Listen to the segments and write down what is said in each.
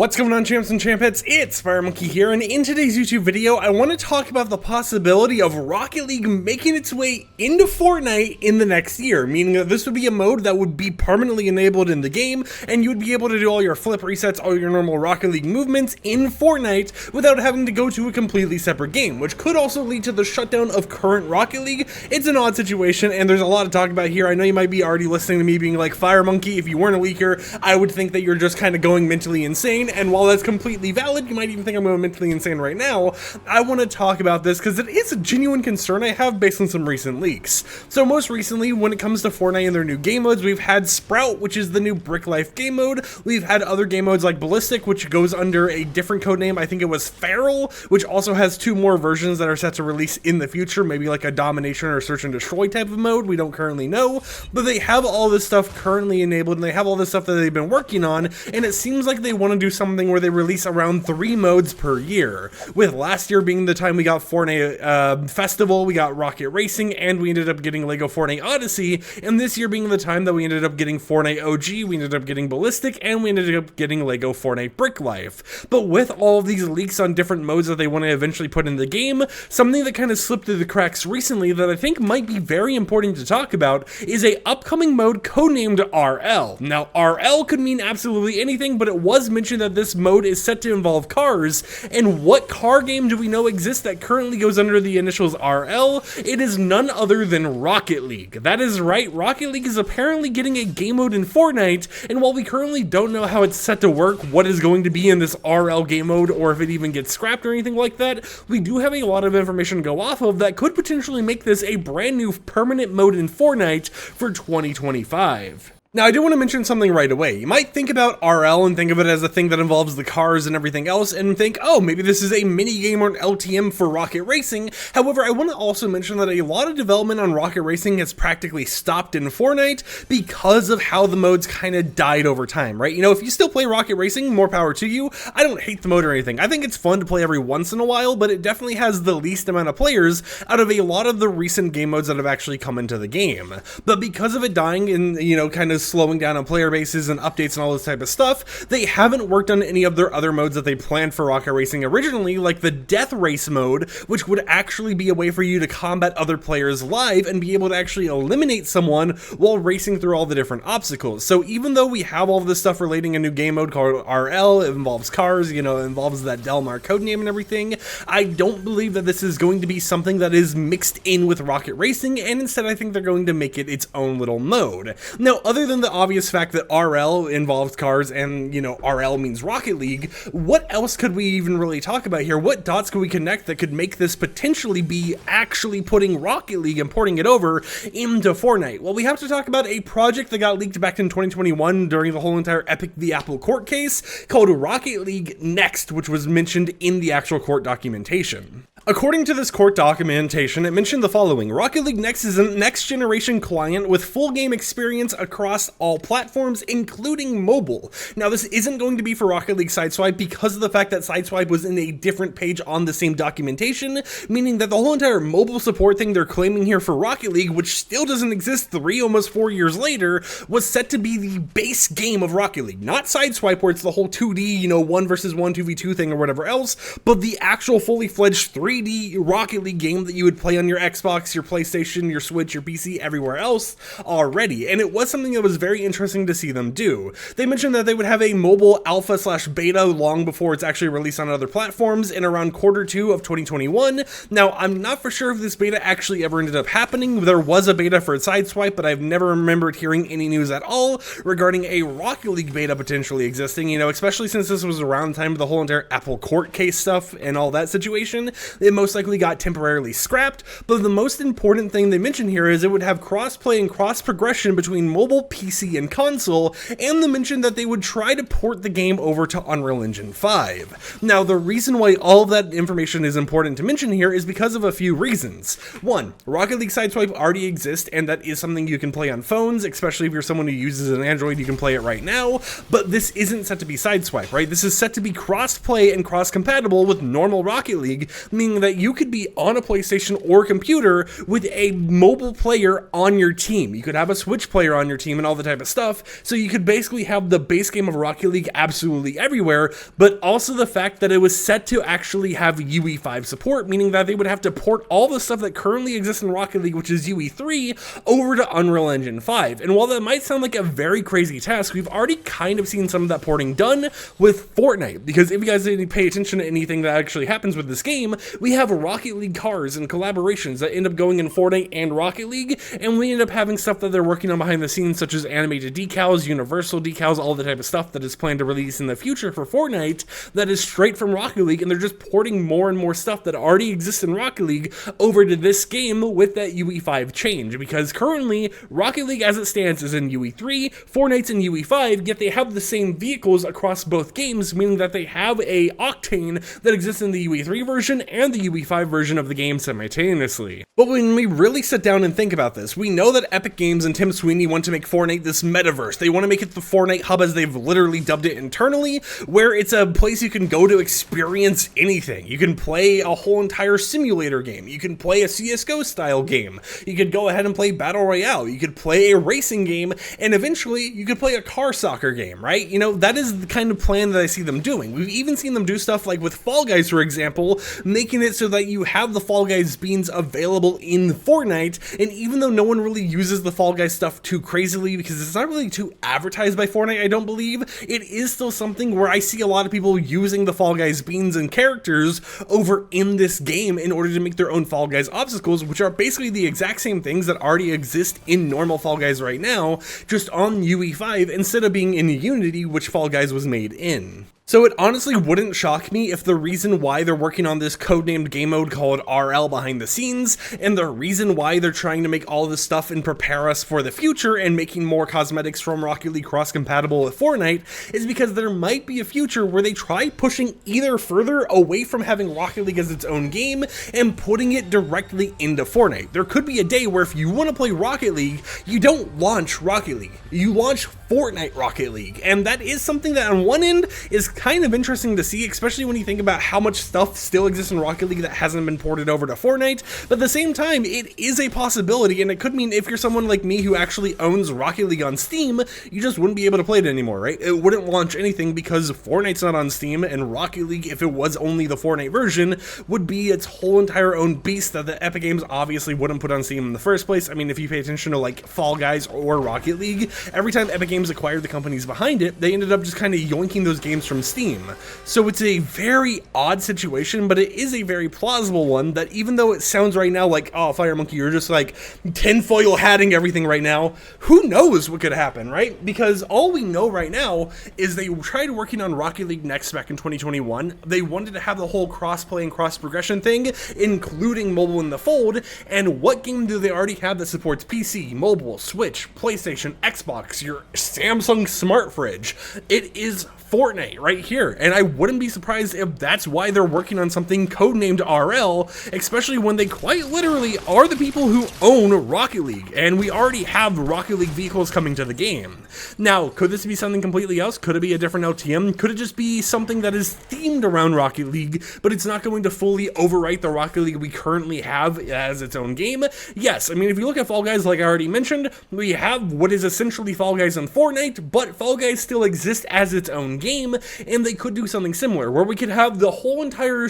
What's going on, champs and champettes? It's FireMonkey here, and in today's YouTube video, I want to talk about the possibility of Rocket League making its way into Fortnite in the next year, meaning that this would be a mode that would be permanently enabled in the game, and you would be able to do all your flip resets, all your normal Rocket League movements in Fortnite without having to go to a completely separate game, which could also lead to the shutdown of current Rocket League. It's an odd situation, and there's a lot to talk about here. I know you might be already listening to me being like, FireMonkey, if you weren't a leaker, I would think that you're just kind of going mentally insane. And while that's completely valid, you might even think I'm going mentally insane right now. I want to talk about this because it is a genuine concern I have based on some recent leaks. So most recently, when it comes to Fortnite and their new game modes, we've had Sprout, which is the new Brick Life game mode. We've had other game modes like Ballistic, which goes under a different codename. I think it was Feral, which also has two more versions that are set to release in the future, maybe like a Domination or Search and Destroy type of mode. We don't currently know, but they have all this stuff currently enabled, and they have all this stuff that they've been working on, and it seems like they want to do something where they release around 3 modes per year, with last year being the time we got Fortnite Festival, we got Rocket Racing, and we ended up getting Lego Fortnite Odyssey, and this year being the time that we ended up getting Fortnite OG, we ended up getting Ballistic, and we ended up getting Lego Fortnite Brick Life. But with all of these leaks on different modes that they want to eventually put in the game, something that kind of slipped through the cracks recently that I think might be very important to talk about is a upcoming mode codenamed RL. Now, RL could mean absolutely anything, but it was mentioned that this mode is set to involve cars, and what car game do we know exists that currently goes under the initials RL? It is none other than Rocket League. That is right, Rocket League is apparently getting a game mode in Fortnite, and while we currently don't know how it's set to work, what is going to be in this RL game mode, or if it even gets scrapped or anything like that, we do have a lot of information to go off of that could potentially make this a brand new permanent mode in Fortnite for 2025. Now, I do want to mention something right away. You might think about RL and think of it as a thing that involves the cars and everything else and think, oh, maybe this is a mini game or an LTM for Rocket Racing. However, I want to also mention that a lot of development on Rocket Racing has practically stopped in Fortnite because of how the modes kind of died over time, right? You know, if you still play Rocket Racing, more power to you. I don't hate the mode or anything. I think it's fun to play every once in a while, but it definitely has the least amount of players out of a lot of the recent game modes that have actually come into the game. But because of it dying and, you know, kind of slowing down on player bases and updates and all this type of stuff, they haven't worked on any of their other modes that they planned for Rocket Racing originally, like the Death Race mode, which would actually be a way for you to combat other players live and be able to actually eliminate someone while racing through all the different obstacles. So even though we have all this stuff relating a new game mode called RL, it involves cars, you know, it involves that Delmar codename and everything, I don't believe that this is going to be something that is mixed in with Rocket Racing, and instead I think they're going to make it its own little mode. Now, other than the obvious fact that RL involves cars and, you know, RL means Rocket League, what else could we even really talk about here? What dots could we connect that could make this potentially be actually putting Rocket League and porting it over into Fortnite? Well, we have to talk about a project that got leaked back in 2021 during the whole entire Epic the Apple court case called Rocket League Next, which was mentioned in the actual court documentation. According to this court documentation, it mentioned the following: Rocket League Next is a next-generation client with full game experience across all platforms, including mobile. Now, this isn't going to be for Rocket League Sideswipe because of the fact that Sideswipe was in a different page on the same documentation, meaning that the whole entire mobile support thing they're claiming here for Rocket League, which still doesn't exist 3, almost 4 years later, was set to be the base game of Rocket League. Not Sideswipe, where it's the whole 2D, you know, 1 versus 1, 2v2 thing or whatever else, but the actual fully fledged 3D Rocket League game that you would play on your Xbox, your PlayStation, your Switch, your PC, everywhere else already. And it was something that was very interesting to see them do. They mentioned that they would have a mobile alpha/beta long before it's actually released on other platforms in around Q2 of 2021. Now, I'm not for sure if this beta actually ever ended up happening. There was a beta for Sideswipe, but I've never remembered hearing any news at all regarding a Rocket League beta potentially existing, you know, especially since this was around the time of the whole entire Apple court case stuff and all that situation. It most likely got temporarily scrapped, but the most important thing they mention here is it would have cross-play and cross-progression between mobile, PC, and console, and they mentioned that they would try to port the game over to Unreal Engine 5. Now, the reason why all of that information is important to mention here is because of a few reasons. One, Rocket League Sideswipe already exists, and that is something you can play on phones, especially if you're someone who uses an Android, you can play it right now, but this isn't set to be Sideswipe, right? This is set to be cross-play and cross-compatible with normal Rocket League, meaning meaning that you could be on a PlayStation or computer with a mobile player on your team. You could have a Switch player on your team and all the type of stuff, so you could basically have the base game of Rocket League absolutely everywhere, but also the fact that it was set to actually have UE5 support, meaning that they would have to port all the stuff that currently exists in Rocket League, which is UE3, over to Unreal Engine 5. And while that might sound like a very crazy task, we've already kind of seen some of that porting done with Fortnite, because if you guys didn't pay attention to anything that actually happens with this game, we have Rocket League cars and collaborations that end up going in Fortnite and Rocket League, and we end up having stuff that they're working on behind the scenes, such as animated decals, universal decals, all the type of stuff that is planned to release in the future for Fortnite that is straight from Rocket League, and they're just porting more and more stuff that already exists in Rocket League over to this game with that UE5 change, because currently Rocket League as it stands is in UE3, Fortnite's in UE5, yet they have the same vehicles across both games, meaning that they have a octane that exists in the UE3 version and the UE5 version of the game simultaneously. But when we really sit down and think about this, we know that Epic Games and Tim Sweeney want to make Fortnite this metaverse. They want to make it the Fortnite hub, as they've literally dubbed it internally, where it's a place you can go to experience anything. You can play a whole entire simulator game. You can play a CSGO style game. You could go ahead and play Battle Royale. You could play a racing game, and eventually you could play a car soccer game, right? You know, that is the kind of plan that I see them doing. We've even seen them do stuff like with Fall Guys, for example, making it so that you have the Fall Guys beans available in Fortnite, and even though no one really uses the Fall Guys stuff too crazily because it's not really too advertised by Fortnite, I don't believe, it is still something where I see a lot of people using the Fall Guys beans and characters over in this game in order to make their own Fall Guys obstacles, which are basically the exact same things that already exist in normal Fall Guys right now, just on UE5 instead of being in Unity, which Fall Guys was made in. So it honestly wouldn't shock me if the reason why they're working on this codenamed game mode called RL behind the scenes, and the reason why they're trying to make all this stuff and prepare us for the future and making more cosmetics from Rocket League cross-compatible with Fortnite, is because there might be a future where they try pushing either further away from having Rocket League as its own game and putting it directly into Fortnite. There could be a day where if you want to play Rocket League, you don't launch Rocket League, you launch Fortnite Rocket League, and that is something that on one end is kind of interesting to see, especially when you think about how much stuff still exists in Rocket League that hasn't been ported over to Fortnite. But at the same time, it is a possibility, and it could mean if you're someone like me who actually owns Rocket League on Steam, you just wouldn't be able to play it anymore, right? It wouldn't launch anything because Fortnite's not on Steam, and Rocket League, if it was only the Fortnite version, would be its whole entire own beast that the Epic Games obviously wouldn't put on Steam in the first place. I mean, if you pay attention to like Fall Guys or Rocket League, every time Epic Games acquired the companies behind it, they ended up just kind of yoinking those games from Steam. So it's a very odd situation, but it is a very plausible one that even though it sounds right now like, oh, FireMonkey, you're just like tinfoil hatting everything right now, who knows what could happen, right? Because all we know right now is they tried working on Rocket League Next back in 2021. They wanted to have the whole cross-play and cross-progression thing, including mobile in the fold, and what game do they already have that supports PC, mobile, Switch, PlayStation, Xbox, your Samsung smart fridge? It is Fortnite right here, and I wouldn't be surprised if that's why they're working on something codenamed RL, especially when they quite literally are the people who own Rocket League, and we already have Rocket League vehicles coming to the game. Now, could this be something completely else? Could it be a different LTM? Could it just be something that is themed around Rocket League, but it's not going to fully overwrite the Rocket League we currently have as its own game? Yes, I mean, if you look at Fall Guys, like I already mentioned, we have what is essentially Fall Guys on Fortnite, but Fall Guys still exists as its own game, and they could do something similar where we could have the whole entire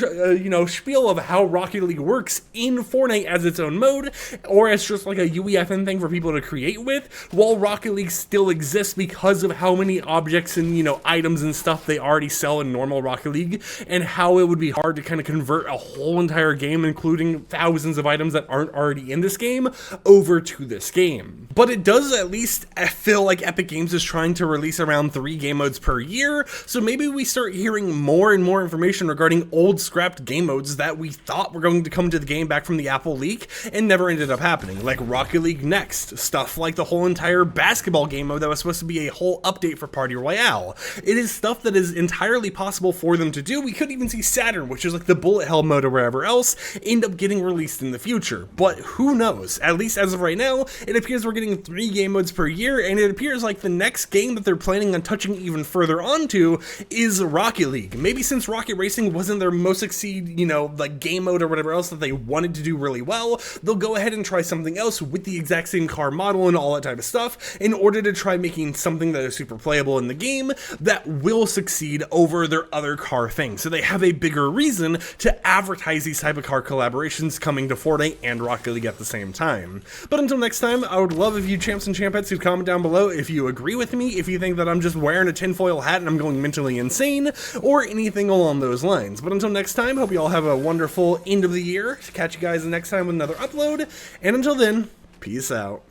spiel of how Rocket League works in Fortnite as its own mode, or as just like a UEFN thing for people to create with, while Rocket League still exists because of how many objects and items and stuff they already sell in normal Rocket League, and how it would be hard to kind of convert a whole entire game, including thousands of items that aren't already in this game, over to this game. But it does at least feel like Epic Games is trying to release around 3 game modes per year, so maybe we start hearing more and more information regarding old scrapped game modes that we thought were going to come to the game back from the Apple leak and never ended up happening, like Rocket League Next, stuff like the whole entire basketball game mode that was supposed to be a whole update for Party Royale. It is stuff that is entirely possible for them to do. We could even see Saturn, which is like the bullet hell mode or wherever else, end up getting released in the future, but who knows? At least as of right now, it appears we're getting 3 game modes per year, and it appears like like the next game that they're planning on touching even further onto is Rocket League. Maybe since Rocket Racing wasn't their most like game mode or whatever else that they wanted to do really well, they'll go ahead and try something else with the exact same car model and all that type of stuff in order to try making something that is super playable in the game that will succeed over their other car things. So they have a bigger reason to advertise these type of car collaborations coming to Fortnite and Rocket League at the same time. But until next time, I would love if you champs and champettes could comment down below if you agree with me, if you think that I'm just wearing a tinfoil hat and I'm going mentally insane, or anything along those lines. But until next time, hope you all have a wonderful end of the year. Catch you guys next time with another upload, and until then, peace out.